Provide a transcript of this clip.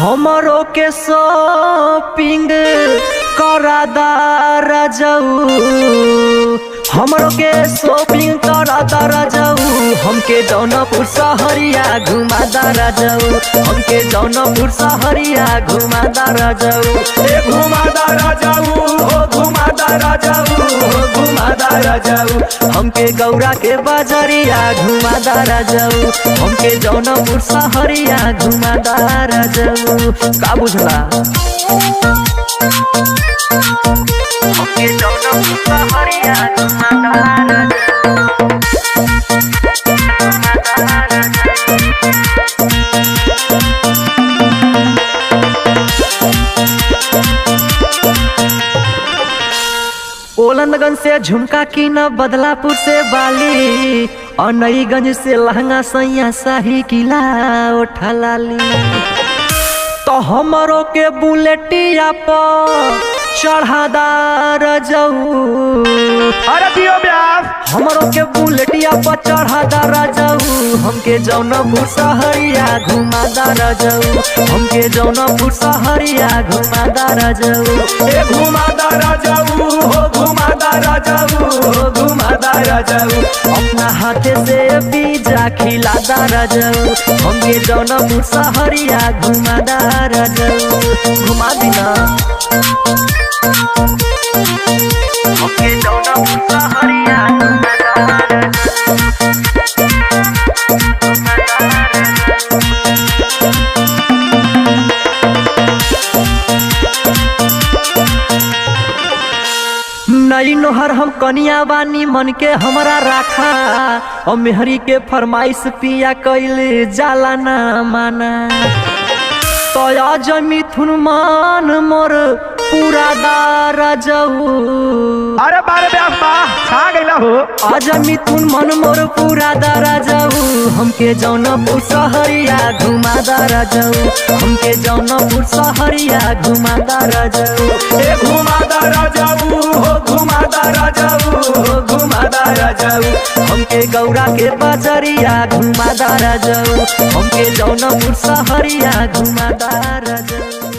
हमरो के शॉपिंग करादा राजाऊ, हमरो के शॉपिंग करादा राजाऊ, हमके जौनपुर सहरिया घुमादा राजाऊ, हमके जौनपुर सहरिया घुमादा राजाऊ, ए घुमादा राजाऊ हो घुमादा राजाऊ हो घुमादा राजाऊ, हमके गौरा के बाजारिया घुमादा राजाऊ, हमके जौनपुर सहरिया घुमादा राजाऊ। का बुझला हमके जौनपुर सहरिया घुमादा राजाऊ। ओलंदगंज से झुमका की न बदलापुर से बाली, और नईगंज से लहंगा सैया शाही किला उठलाली, तो हमरो के बुलेटिया पर चढ़ादा राजाऊ। अरे दियो ब्यास, हमरो के बुलेटिया पर चढ़ादा राजाऊ, हमके जौनपुर सहरिया घुमादा राजाऊ, हमके जौनपुर सहरिया घुमादा राजाऊ, ए घुमादा राजाऊ हो घुमादा राजाऊ हो घुमादा राजाऊ, अपना हाथे से पिज्जा खिलादा राजाऊ, हमके जौनपुर सहरिया घुमादा राजाऊ। घुमा दीना हमके जौनपुर सहरिया घुमादा राजाऊ। नई नोहर हम कनिया बानी मन के हमरा राखा, और मेहरी के फरमाइश पिया कैले जाला ना माना, तो आज मिथुन मान मोर पूरा दारा जाऊ। अरे बारे ब्यास बा छा गइला हो, आज मिथुन मन मोर पूरा दारा जाऊ, हमके जौनपुर सहरिया घुमादा राजाऊ, हमके जौनपुर सहरिया घुमादा राजाऊ, ए घुमादा राजाऊ हो घुमादा राजाऊ हो घुमादा राजाऊ, हमके गौरा के बाजारिया घुमादा राजाऊ, हमके जौनपुर सहरिया घुमादा राजाऊ।